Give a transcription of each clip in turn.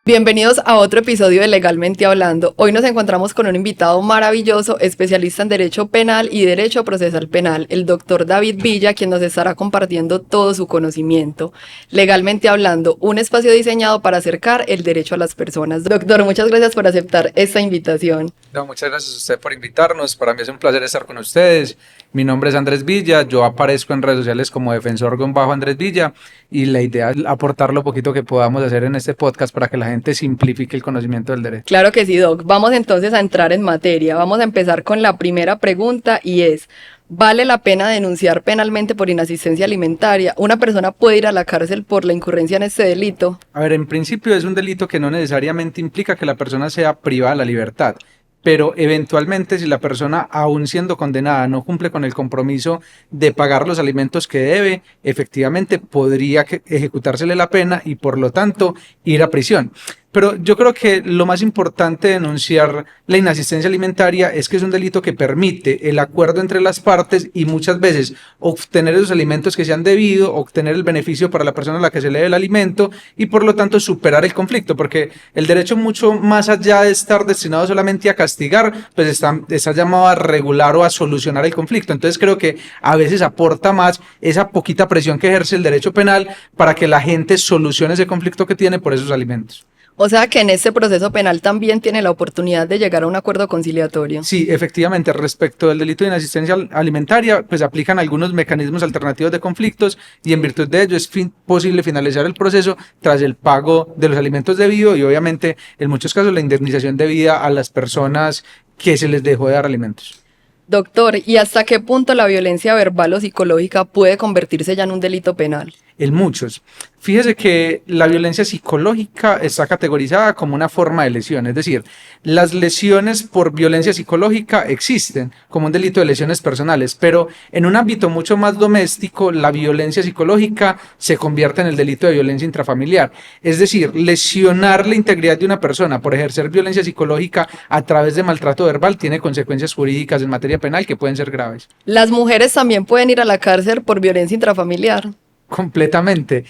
Bienvenidos a otro episodio de Legalmente Hablando. Hoy nos encontramos con un invitado maravilloso, especialista en Derecho Penal y Derecho Procesal Penal, el doctor David Villa, quien nos estará compartiendo todo su conocimiento. Legalmente Hablando, un espacio diseñado para acercar el derecho a las personas. Doctor, muchas gracias por aceptar esta invitación. No, muchas gracias a usted por invitarnos. Para mí es un placer estar con ustedes. Mi nombre es Andrés Villa. Yo aparezco en redes sociales como defensor-Andrés Villa y la idea es aportar lo poquito que podamos hacer en este podcast para que la gente simplifique el conocimiento del derecho. Claro que sí, Doc. Vamos entonces a entrar en materia. Vamos a empezar con la primera pregunta y es: ¿vale la pena denunciar penalmente por inasistencia alimentaria? ¿Una persona puede ir a la cárcel por la incurrencia en este delito? A ver, en principio es un delito que no necesariamente implica que la persona sea privada de la libertad. Pero eventualmente si la persona, aún siendo condenada, no cumple con el compromiso de pagar los alimentos que debe, efectivamente podría ejecutársele la pena y por lo tanto ir a prisión. Pero yo creo que lo más importante de denunciar la inasistencia alimentaria es que es un delito que permite el acuerdo entre las partes y muchas veces obtener esos alimentos que se han debido, obtener el beneficio para la persona a la que se le debe el alimento y por lo tanto superar el conflicto, porque el derecho, mucho más allá de estar destinado solamente a castigar, pues está llamado a regular o a solucionar el conflicto. Entonces creo que a veces aporta más esa poquita presión que ejerce el derecho penal para que la gente solucione ese conflicto que tiene por esos alimentos. O sea que en este proceso penal también tiene la oportunidad de llegar a un acuerdo conciliatorio. Sí, efectivamente, respecto del delito de inasistencia alimentaria, pues aplican algunos mecanismos alternativos de conflictos y en virtud de ello es posible finalizar el proceso tras el pago de los alimentos debidos y obviamente en muchos casos la indemnización debida a las personas que se les dejó de dar alimentos. Doctor, ¿y hasta qué punto la violencia verbal o psicológica puede convertirse ya en un delito penal? En muchos. Fíjese que la violencia psicológica está categorizada como una forma de lesión, es decir, las lesiones por violencia psicológica existen como un delito de lesiones personales, pero en un ámbito mucho más doméstico, la violencia psicológica se convierte en el delito de violencia intrafamiliar, es decir, lesionar la integridad de una persona por ejercer violencia psicológica a través de maltrato verbal tiene consecuencias jurídicas en materia penal que pueden ser graves. ¿Las mujeres también pueden ir a la cárcel por violencia intrafamiliar? Completamente.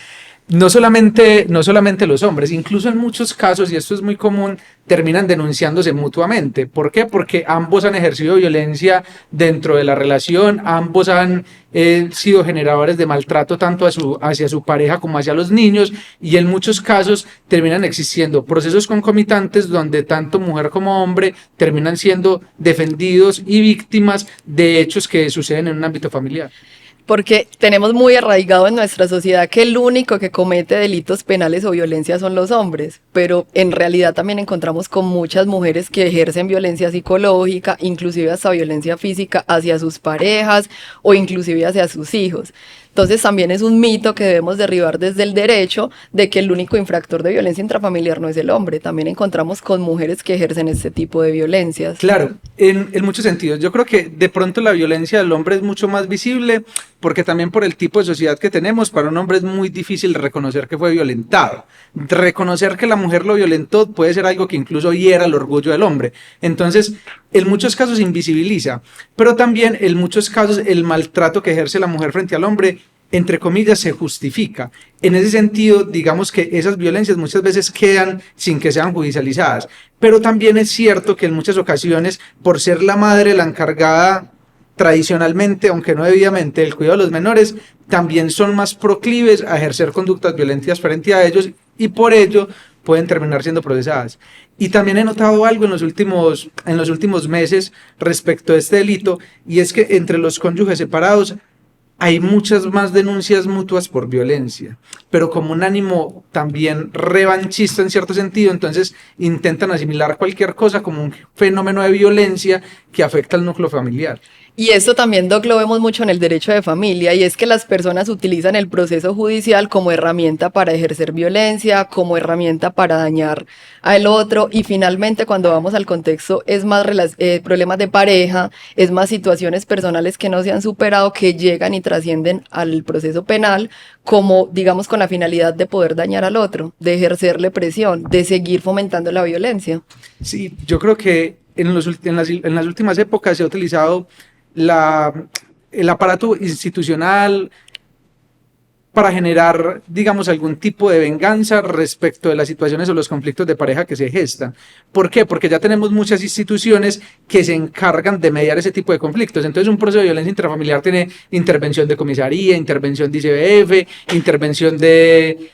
No solamente los hombres, incluso en muchos casos, y esto es muy común, terminan denunciándose mutuamente. ¿Por qué? Porque ambos han ejercido violencia dentro de la relación, ambos han sido generadores de maltrato tanto hacia su pareja como hacia los niños, y en muchos casos terminan existiendo procesos concomitantes donde tanto mujer como hombre terminan siendo defendidos y víctimas de hechos que suceden en un ámbito familiar. Porque tenemos muy arraigado en nuestra sociedad que el único que comete delitos penales o violencia son los hombres, pero en realidad también encontramos con muchas mujeres que ejercen violencia psicológica, inclusive hasta violencia física hacia sus parejas o inclusive hacia sus hijos. Entonces también es un mito que debemos derribar desde el derecho de que el único infractor de violencia intrafamiliar no es el hombre. También encontramos con mujeres que ejercen este tipo de violencias. Claro, en muchos sentidos. Yo creo que de pronto la violencia del hombre es mucho más visible porque también por el tipo de sociedad que tenemos, para un hombre es muy difícil reconocer que fue violentado. Reconocer que la mujer lo violentó puede ser algo que incluso hiera el orgullo del hombre. Entonces, en muchos casos se invisibiliza, pero también en muchos casos el maltrato que ejerce la mujer frente al hombre, entre comillas, se justifica. En ese sentido, digamos que esas violencias muchas veces quedan sin que sean judicializadas, pero también es cierto que en muchas ocasiones, por ser la madre la encargada tradicionalmente, aunque no debidamente, del cuidado de los menores, también son más proclives a ejercer conductas violentas frente a ellos y por ello pueden terminar siendo procesadas. Y también he notado algo en los últimos meses respecto a este delito, y es que entre los cónyuges separados hay muchas más denuncias mutuas por violencia, pero como un ánimo también revanchista en cierto sentido, entonces intentan asimilar cualquier cosa como un fenómeno de violencia que afecta al núcleo familiar. Y esto también, Doc, lo vemos mucho en el derecho de familia, y es que las personas utilizan el proceso judicial como herramienta para ejercer violencia, como herramienta para dañar al otro, y finalmente cuando vamos al contexto es más problemas de pareja, es más situaciones personales que no se han superado, que llegan y trascienden al proceso penal, como digamos con la finalidad de poder dañar al otro, de ejercerle presión, de seguir fomentando la violencia. Sí, yo creo que en las últimas épocas se ha utilizado el aparato institucional, para generar, digamos, algún tipo de venganza respecto de las situaciones o los conflictos de pareja que se gestan. ¿Por qué? Porque ya tenemos muchas instituciones que se encargan de mediar ese tipo de conflictos. Entonces, un proceso de violencia intrafamiliar tiene intervención de comisaría, intervención de ICBF, intervención de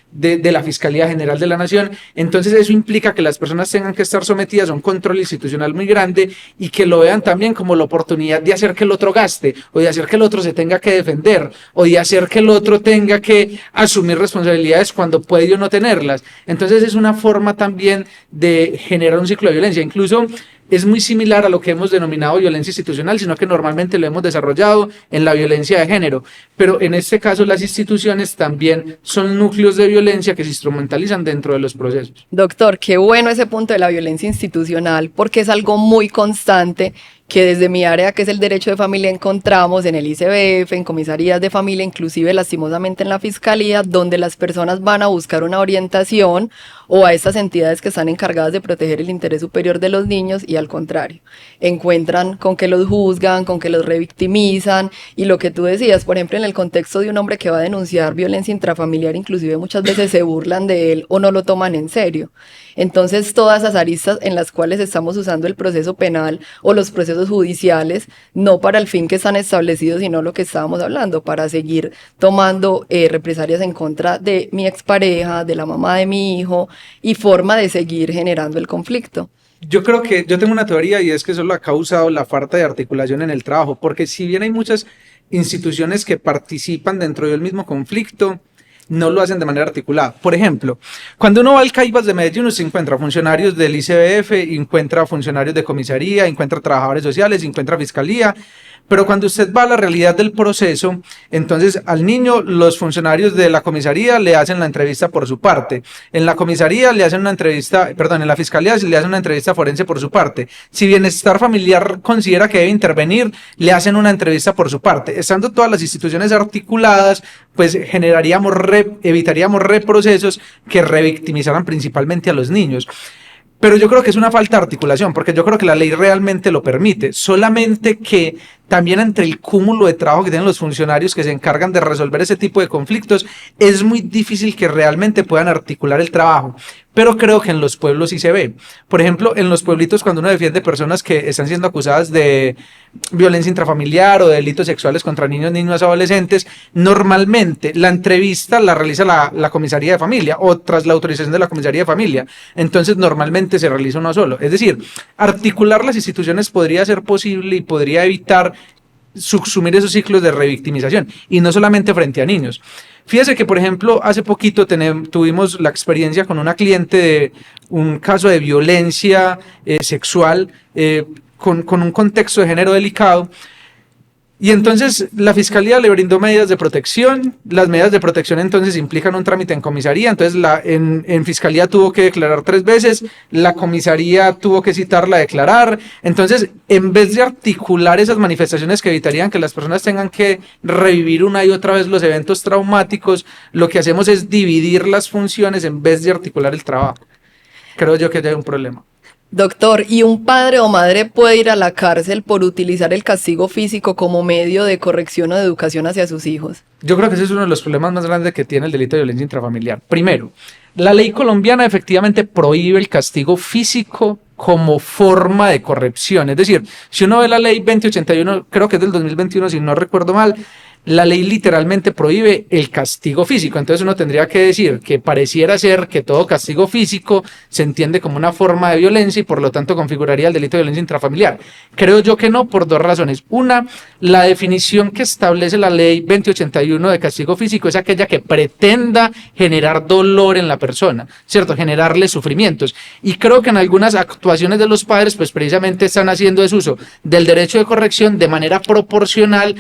la Fiscalía General de la Nación. Entonces, eso implica que las personas tengan que estar sometidas a un control institucional muy grande y que lo vean también como la oportunidad de hacer que el otro gaste, o de hacer que el otro se tenga que defender, o de hacer que el otro tenga que asumir responsabilidades cuando puede o no tenerlas. Entonces es una forma también de generar un ciclo de violencia. Incluso es muy similar a lo que hemos denominado violencia institucional, sino que normalmente lo hemos desarrollado en la violencia de género. Pero en este caso las instituciones también son núcleos de violencia que se instrumentalizan dentro de los procesos. Doctor, qué bueno ese punto de la violencia institucional, porque es algo muy constante que desde mi área, que es el derecho de familia, encontramos en el ICBF, en comisarías de familia, inclusive lastimosamente en la fiscalía, donde las personas van a buscar una orientación o a estas entidades que están encargadas de proteger el interés superior de los niños, y al contrario, encuentran con que los juzgan, con que los revictimizan, y lo que tú decías, por ejemplo, en el contexto de un hombre que va a denunciar violencia intrafamiliar, inclusive muchas veces se burlan de él o no lo toman en serio. Entonces, todas esas aristas en las cuales estamos usando el proceso penal o los procesos judiciales, no para el fin que están establecidos, sino lo que estábamos hablando, para seguir tomando represalias en contra de mi expareja, de la mamá de mi hijo, y forma de seguir generando el conflicto. Yo creo que yo tengo una teoría, y es que eso lo ha causado la falta de articulación en el trabajo, porque si bien hay muchas instituciones que participan dentro del mismo conflicto, no lo hacen de manera articulada. Por ejemplo, cuando uno va al CAIBAS de Medellín, uno se encuentra funcionarios del ICBF, encuentra funcionarios de comisaría, encuentra trabajadores sociales, encuentra fiscalía. Pero cuando usted va a la realidad del proceso, entonces al niño los funcionarios de la comisaría le hacen la entrevista por su parte. En la comisaría le hacen una entrevista, perdón, en la fiscalía le hacen una entrevista forense por su parte. Si Bienestar Familiar considera que debe intervenir, le hacen una entrevista por su parte. Estando todas las instituciones articuladas, pues evitaríamos reprocesos que revictimizaran principalmente a los niños. Pero yo creo que es una falta de articulación, porque yo creo que la ley realmente lo permite, solamente que también entre el cúmulo de trabajo que tienen los funcionarios que se encargan de resolver ese tipo de conflictos, es muy difícil que realmente puedan articular el trabajo. Pero creo que en los pueblos sí se ve. Por ejemplo, en los pueblitos, cuando uno defiende personas que están siendo acusadas de violencia intrafamiliar o de delitos sexuales contra niños, niñas, adolescentes, normalmente la entrevista la realiza la comisaría de familia o tras la autorización de la comisaría de familia. Entonces, normalmente se realiza uno solo. Es decir, articular las instituciones podría ser posible y podría evitar subsumir esos ciclos de revictimización, y no solamente frente a niños. Fíjese que, por ejemplo, hace poquito tuvimos la experiencia con una cliente de un caso de violencia sexual con un contexto de género delicado. Y entonces la fiscalía le brindó medidas de protección. Las medidas de protección entonces implican un trámite en comisaría. Entonces en fiscalía tuvo que declarar 3 veces, la comisaría tuvo que citarla a declarar. Entonces, en vez de articular esas manifestaciones que evitarían que las personas tengan que revivir una y otra vez los eventos traumáticos, lo que hacemos es dividir las funciones en vez de articular el trabajo. Creo yo que ya hay un problema. Doctor, ¿y un padre o madre puede ir a la cárcel por utilizar el castigo físico como medio de corrección o de educación hacia sus hijos? Yo creo que ese es uno de los problemas más grandes que tiene el delito de violencia intrafamiliar. Primero, la ley colombiana efectivamente prohíbe el castigo físico como forma de corrección. Es decir, si uno ve la ley 2081, creo que es del 2021, si no recuerdo mal, la ley literalmente prohíbe el castigo físico. Entonces uno tendría que decir que pareciera ser que todo castigo físico se entiende como una forma de violencia y por lo tanto configuraría el delito de violencia intrafamiliar. Creo yo que no, por 2 razones. Una, la definición que establece la ley 2081 de castigo físico es aquella que pretenda generar dolor en la persona, ¿cierto? Generarle sufrimientos. Y creo que en algunas actuaciones de los padres, pues precisamente están haciendo uso del derecho de corrección de manera proporcional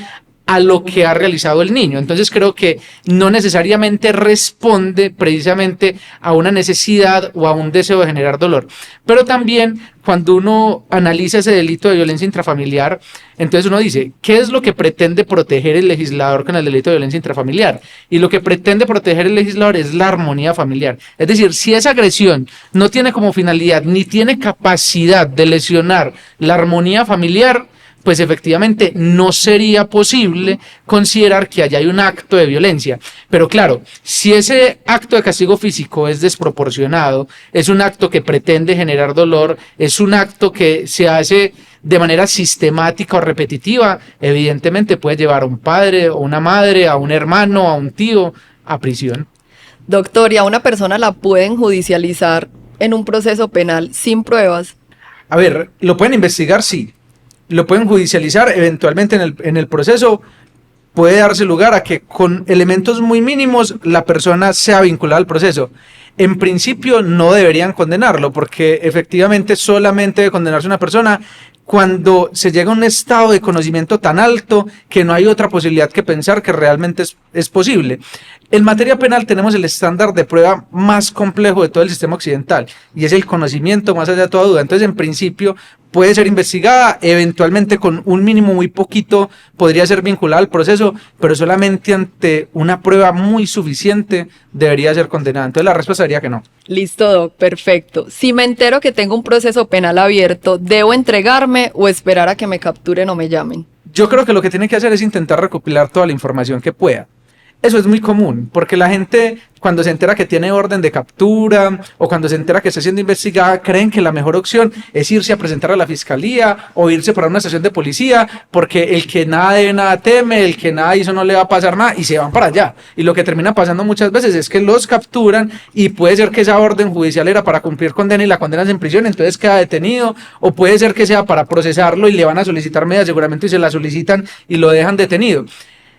a lo que ha realizado el niño. Entonces creo que no necesariamente responde precisamente a una necesidad o a un deseo de generar dolor. Pero también cuando uno analiza ese delito de violencia intrafamiliar, entonces uno dice, ¿qué es lo que pretende proteger el legislador con el delito de violencia intrafamiliar? Y lo que pretende proteger el legislador es la armonía familiar. Es decir, si esa agresión no tiene como finalidad ni tiene capacidad de lesionar la armonía familiar, pues efectivamente no sería posible considerar que allá hay un acto de violencia. Pero claro, si ese acto de castigo físico es desproporcionado, es un acto que pretende generar dolor, es un acto que se hace de manera sistemática o repetitiva, evidentemente puede llevar a un padre o una madre, a un hermano, a un tío a prisión. Doctor, ¿y a una persona la pueden judicializar en un proceso penal sin pruebas? A ver, lo pueden investigar, sí. Lo pueden judicializar, eventualmente en el proceso puede darse lugar a que con elementos muy mínimos la persona sea vinculada al proceso. En principio no deberían condenarlo, porque efectivamente solamente debe condenarse una persona cuando se llega a un estado de conocimiento tan alto que no hay otra posibilidad que pensar que realmente es posible. En materia penal tenemos el estándar de prueba más complejo de todo el sistema occidental y es el conocimiento más allá de toda duda. Entonces, en principio, puede ser investigada, eventualmente con un mínimo muy poquito podría ser vinculada al proceso, pero solamente ante una prueba muy suficiente debería ser condenada. Entonces, la respuesta sería que no. Listo, Doc, perfecto. Si me entero que tengo un proceso penal abierto, ¿debo entregarme o esperar a que me capturen o me llamen? Yo creo que lo que tiene que hacer es intentar recopilar toda la información que pueda. Eso es muy común, porque la gente cuando se entera que tiene orden de captura o cuando se entera que está siendo investigada, creen que la mejor opción es irse a presentar a la fiscalía o irse para una estación de policía, porque el que nada debe, nada teme, el que nada hizo no le va a pasar nada, y se van para allá. Y lo que termina pasando muchas veces es que los capturan y puede ser que esa orden judicial era para cumplir condena y la condenan en prisión, entonces queda detenido, o puede ser que sea para procesarlo y le van a solicitar medida de aseguramiento y se la solicitan y lo dejan detenido.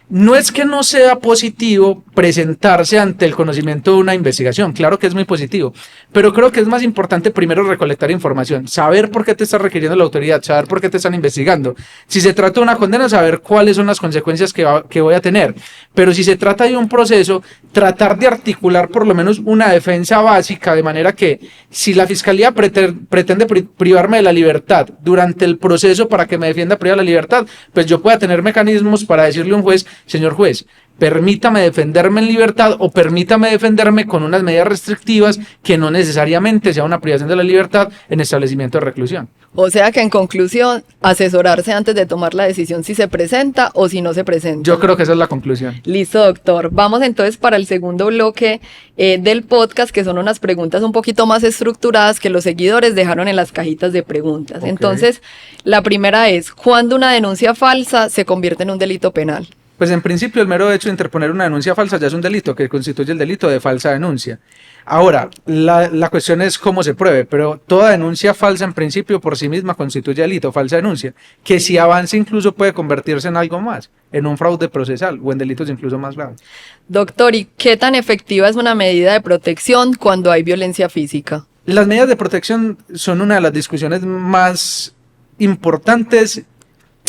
No es que no sea positivo presentarse ante el conocimiento de una investigación, claro que es muy positivo, pero creo que es más importante primero recolectar información, saber por qué te está requiriendo la autoridad, saber por qué te están investigando. Si se trata de una condena, saber cuáles son las consecuencias que voy a tener, pero si se trata de un proceso, tratar de articular por lo menos una defensa básica, de manera que si la fiscalía pretende privarme de la libertad durante el proceso para que me defienda privada de la libertad, pues yo pueda tener mecanismos para decirle a un juez: señor juez, permítame defenderme en libertad o permítame defenderme con unas medidas restrictivas que no necesariamente sea una privación de la libertad en establecimiento de reclusión. O sea que en conclusión, asesorarse antes de tomar la decisión si se presenta o si no se presenta. Yo creo que esa es la conclusión. Listo, doctor. Vamos entonces para el segundo bloque del podcast, que son unas preguntas un poquito más estructuradas que los seguidores dejaron en las cajitas de preguntas. Okay. Entonces, la primera es: ¿cuándo una denuncia falsa se convierte en un delito penal? Pues en principio el mero hecho de interponer una denuncia falsa ya es un delito, que constituye el delito de falsa denuncia. Ahora, la cuestión es cómo se pruebe, pero toda denuncia falsa en principio por sí misma constituye delito, falsa denuncia, que si avanza incluso puede convertirse en algo más, en un fraude procesal o en delitos incluso más graves. Doctor, ¿y qué tan efectiva es una medida de protección cuando hay violencia física? Las medidas de protección son una de las discusiones más importantes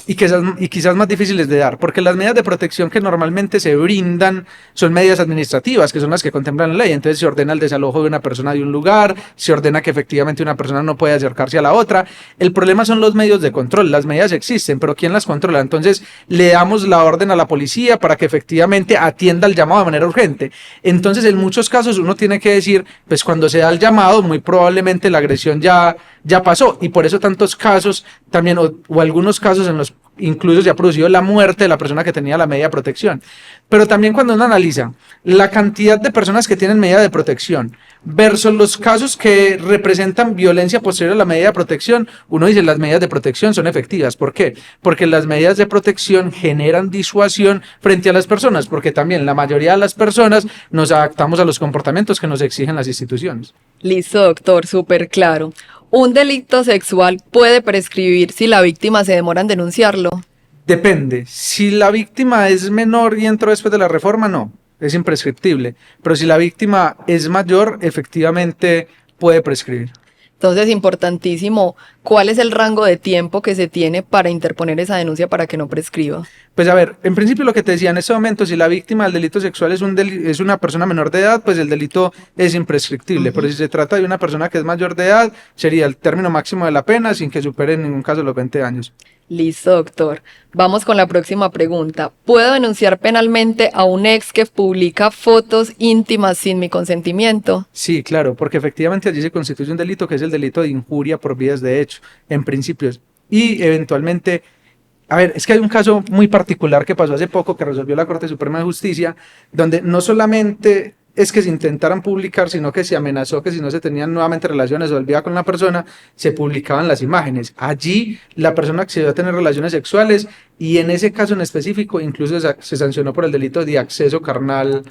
y quizás más difíciles de dar, porque las medidas de protección que normalmente se brindan son medidas administrativas, que son las que contemplan la ley. Entonces se ordena el desalojo de una persona de un lugar, se ordena que efectivamente una persona no puede acercarse a la otra. El problema son los medios de control. Las medidas existen, pero ¿quién las controla? Entonces le damos la orden a la policía para que efectivamente atienda el llamado de manera urgente. Entonces en muchos casos uno tiene que decir, pues cuando se da el llamado, muy probablemente la agresión ya pasó, y por eso tantos casos también, o algunos casos en los incluso se ha producido la muerte de la persona que tenía la medida de protección. Pero también cuando uno analiza la cantidad de personas que tienen medida de protección versus los casos que representan violencia posterior a la medida de protección, uno dice: las medidas de protección son efectivas. ¿Por qué? Porque las medidas de protección generan disuasión frente a las personas, porque también la mayoría de las personas nos adaptamos a los comportamientos que nos exigen las instituciones. Listo, doctor, súper claro. ¿Un delito sexual puede prescribir si la víctima se demora en denunciarlo? Depende. Si la víctima es menor y entró después de la reforma, no, es imprescriptible. Pero si la víctima es mayor, efectivamente puede prescribir. Entonces, importantísimo, ¿cuál es el rango de tiempo que se tiene para interponer esa denuncia para que no prescriba? Pues a ver, en principio lo que te decía en este momento, si la víctima del delito sexual es una persona menor de edad, pues el delito es imprescriptible. Pero si se trata de una persona que es mayor de edad, sería el término máximo de la pena sin que supere en ningún caso los 20 años. Listo, doctor. Vamos con la próxima pregunta. ¿Puedo denunciar penalmente a un ex que publica fotos íntimas sin mi consentimiento? Sí, claro, porque efectivamente allí se constituye un delito que es el delito de injuria por vías de hecho, en principios. Y eventualmente A ver, es que hay un caso muy particular que pasó hace poco que resolvió la Corte Suprema de Justicia, donde no solamente es que se intentaran publicar, sino que se amenazó que si no se tenían nuevamente relaciones o volvía con la persona, se publicaban las imágenes. Allí la persona accedió a tener relaciones sexuales y en ese caso en específico incluso se sancionó por el delito de acceso carnal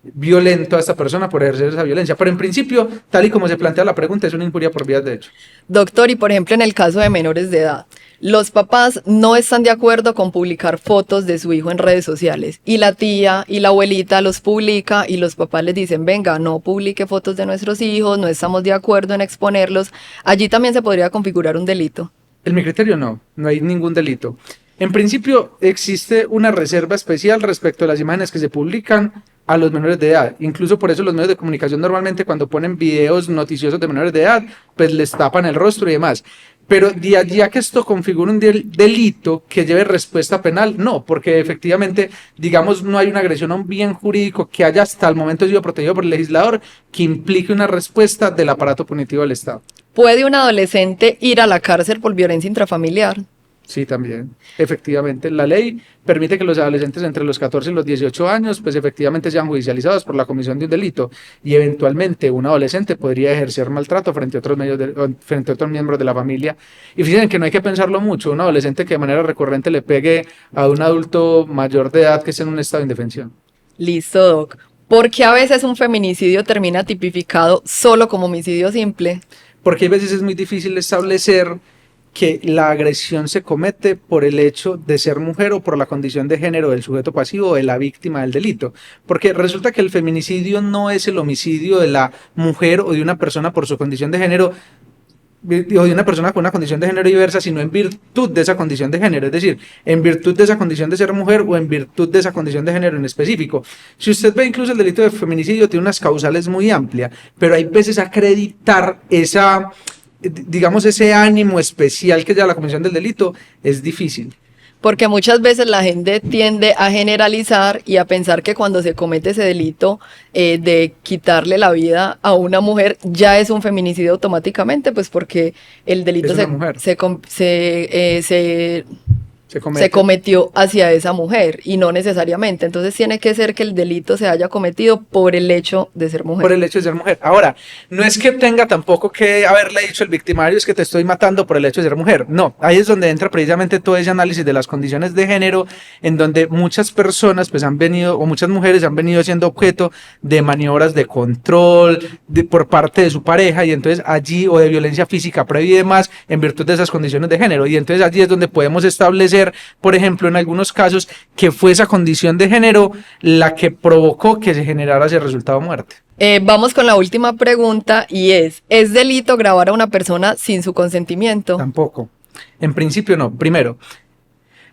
violento a esta persona por ejercer esa violencia. Pero en principio, tal y como se plantea la pregunta, es una injuria por vías de hecho. Doctor, y por ejemplo en el caso de menores de edad, los papás no están de acuerdo con publicar fotos de su hijo en redes sociales y la tía y la abuelita los publica y los papás les dicen, venga, no publique fotos de nuestros hijos, no estamos de acuerdo en exponerlos. Allí también se podría configurar un delito. En mi criterio no hay ningún delito. En principio existe una reserva especial respecto a las imágenes que se publican a los menores de edad. Incluso por eso los medios de comunicación normalmente cuando ponen videos noticiosos de menores de edad, pues les tapan el rostro y demás. Pero de allí a que esto configure un delito que lleve respuesta penal, no, porque efectivamente, digamos, no hay una agresión a un bien jurídico que haya hasta el momento sido protegido por el legislador que implique una respuesta del aparato punitivo del Estado. ¿Puede un adolescente ir a la cárcel por violencia intrafamiliar? Sí, también. Efectivamente, la ley permite que los adolescentes entre los 14 y los 18 años, pues efectivamente sean judicializados por la comisión de un delito y eventualmente un adolescente podría ejercer maltrato frente a otros miembros de la familia. Y fíjense que no hay que pensarlo mucho, un adolescente que de manera recurrente le pegue a un adulto mayor de edad que esté en un estado de indefensión. Listo, doc. ¿Por qué a veces un feminicidio termina tipificado solo como homicidio simple? Porque a veces es muy difícil establecer que la agresión se comete por el hecho de ser mujer o por la condición de género del sujeto pasivo o de la víctima del delito. Porque resulta que el feminicidio no es el homicidio de la mujer o de una persona por su condición de género o de una persona con una condición de género diversa, sino en virtud de esa condición de género, es decir, en virtud de esa condición de ser mujer o en virtud de esa condición de género en específico. Si usted ve incluso el delito de feminicidio tiene unas causales muy amplias, pero hay veces acreditar ese ánimo especial que lleva la comisión del delito es difícil. Porque muchas veces la gente tiende a generalizar y a pensar que cuando se comete ese delito de quitarle la vida a una mujer ya es un feminicidio automáticamente, pues porque el delito se cometió hacia esa mujer y no necesariamente. Entonces tiene que ser que el delito se haya cometido por el hecho de ser mujer. Por el hecho de ser mujer. Ahora, no es que tenga tampoco que haberle dicho el victimario es que te estoy matando por el hecho de ser mujer. No, ahí es donde entra precisamente todo ese análisis de las condiciones de género en donde muchas personas pues han venido, o muchas mujeres han venido siendo objeto de maniobras de control por parte de su pareja y entonces allí, o de violencia física previa y demás, en virtud de esas condiciones de género. Y entonces allí es donde podemos establecer, por ejemplo, en algunos casos, que fue esa condición de género la que provocó que se generara ese resultado de muerte. Vamos con la última pregunta y ¿es delito grabar a una persona sin su consentimiento? Tampoco. En principio no. Primero,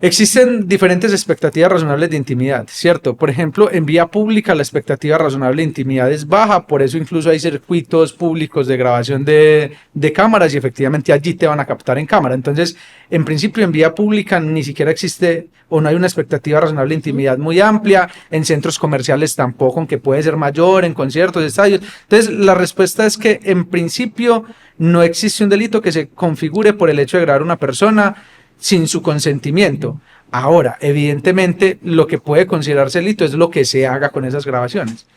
existen diferentes expectativas razonables de intimidad, ¿cierto? Por ejemplo, en vía pública la expectativa razonable de intimidad es baja, por eso incluso hay circuitos públicos de grabación de cámaras y efectivamente allí te van a captar en cámara. Entonces, en principio en vía pública ni siquiera existe o no hay una expectativa razonable de intimidad muy amplia, en centros comerciales tampoco, aunque puede ser mayor, en conciertos, estadios. Entonces, la respuesta es que en principio no existe un delito que se configure por el hecho de grabar a una persona sin su consentimiento. Ahora, evidentemente, lo que puede considerarse delito es lo que se haga con esas grabaciones.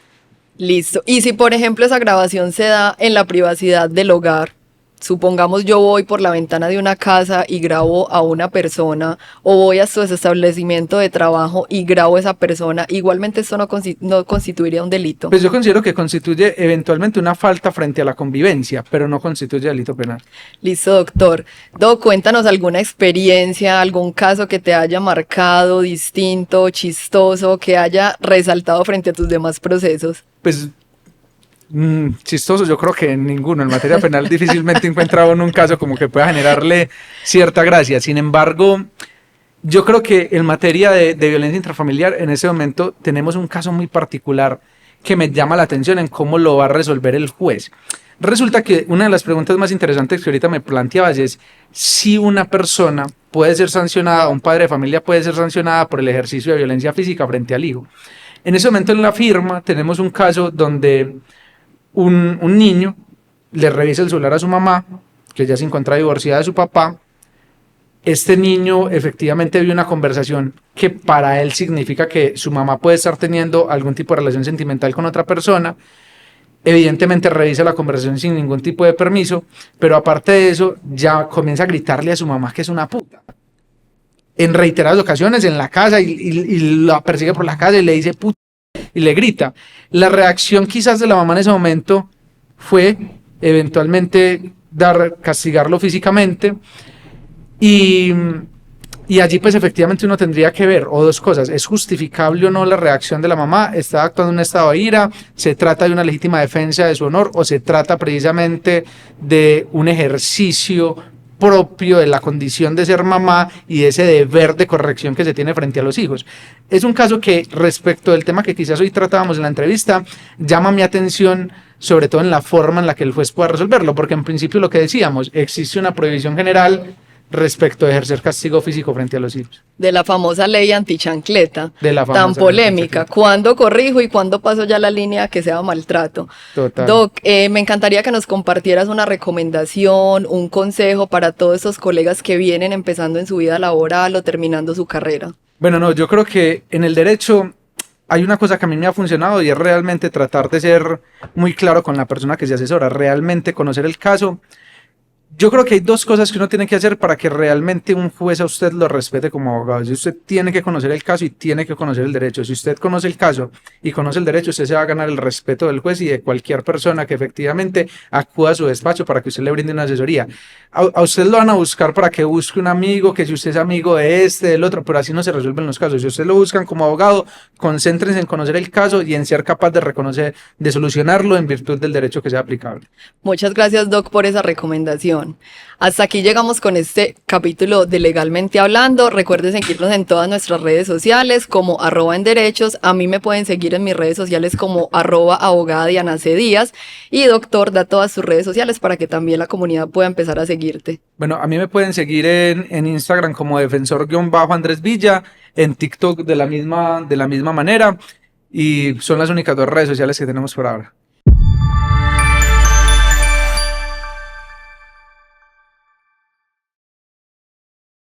Listo. Y si, por ejemplo, esa grabación se da en la privacidad del hogar, supongamos yo voy por la ventana de una casa y grabo a una persona, o voy a su establecimiento de trabajo y grabo a esa persona, igualmente esto no constituiría un delito. Pues yo considero que constituye eventualmente una falta frente a la convivencia, pero no constituye delito penal. Listo, doctor. Doc, cuéntanos alguna experiencia, algún caso que te haya marcado, distinto, chistoso, que haya resaltado frente a tus demás procesos. Pues chistoso, yo creo que ninguno. En materia penal difícilmente he encontrado en un caso como que pueda generarle cierta gracia. Sin embargo, yo creo que en materia de violencia intrafamiliar, en ese momento tenemos un caso muy particular que me llama la atención en cómo lo va a resolver el juez. Resulta que una de las preguntas más interesantes que ahorita me planteabas es si una persona puede ser sancionada, un padre de familia puede ser sancionada por el ejercicio de violencia física frente al hijo. En ese momento en la firma tenemos un caso donde un niño le revisa el celular a su mamá, que ya se encuentra divorciada de su papá, este niño efectivamente vio una conversación que para él significa que su mamá puede estar teniendo algún tipo de relación sentimental con otra persona. Evidentemente revisa la conversación sin ningún tipo de permiso, pero aparte de eso ya comienza a gritarle a su mamá que es una puta. En reiteradas ocasiones en la casa y la persigue por la casa y le dice puta y le grita. La reacción quizás de la mamá en ese momento fue eventualmente castigarlo físicamente y, y allí pues efectivamente uno tendría que ver o dos cosas, ¿es justificable o no la reacción de la mamá? ¿Está actuando en un estado de ira? ¿Se trata de una legítima defensa de su honor o se trata precisamente de un ejercicio propio de la condición de ser mamá y de ese deber de corrección que se tiene frente a los hijos? Es un caso que respecto del tema que quizás hoy tratábamos en la entrevista llama mi atención, sobre todo en la forma en la que el juez pueda resolverlo, porque en principio lo que decíamos, existe una prohibición general respecto de ejercer castigo físico frente a los hijos. De la famosa ley antichancleta, De la famosa tan polémica. ¿Cuándo corrijo y cuándo paso ya la línea que sea maltrato? Total. Doc, me encantaría que nos compartieras una recomendación, un consejo para todos esos colegas que vienen empezando en su vida laboral o terminando su carrera. Bueno, no, yo creo que en el derecho hay una cosa que a mí me ha funcionado y es realmente tratar de ser muy claro con la persona que se asesora, realmente conocer el caso. Yo creo que hay dos cosas que uno tiene que hacer para que realmente un juez a usted lo respete como abogado. Si usted tiene que conocer el caso y tiene que conocer el derecho. Si usted conoce el caso y conoce el derecho, usted se va a ganar el respeto del juez y de cualquier persona que efectivamente acuda a su despacho para que usted le brinde una asesoría. A usted lo van a buscar para que busque un amigo, que si usted es amigo de este, del otro, pero así no se resuelven los casos. Si usted lo buscan como abogado, concéntrense en conocer el caso y en ser capaz de reconocer, de solucionarlo en virtud del derecho que sea aplicable. Muchas gracias, Doc, por esa recomendación. Hasta aquí llegamos con este capítulo de Legalmente Hablando. Recuerden seguirnos en todas nuestras redes sociales como @enderechos. A mí me pueden seguir en mis redes sociales como @abogada Diana C. Díaz. Y doctor, da todas sus redes sociales para que también la comunidad pueda empezar a seguirte. Bueno, a mí me pueden seguir en Instagram como defensor-Andrés Villa, en TikTok de la misma manera, y son las únicas dos redes sociales que tenemos por ahora.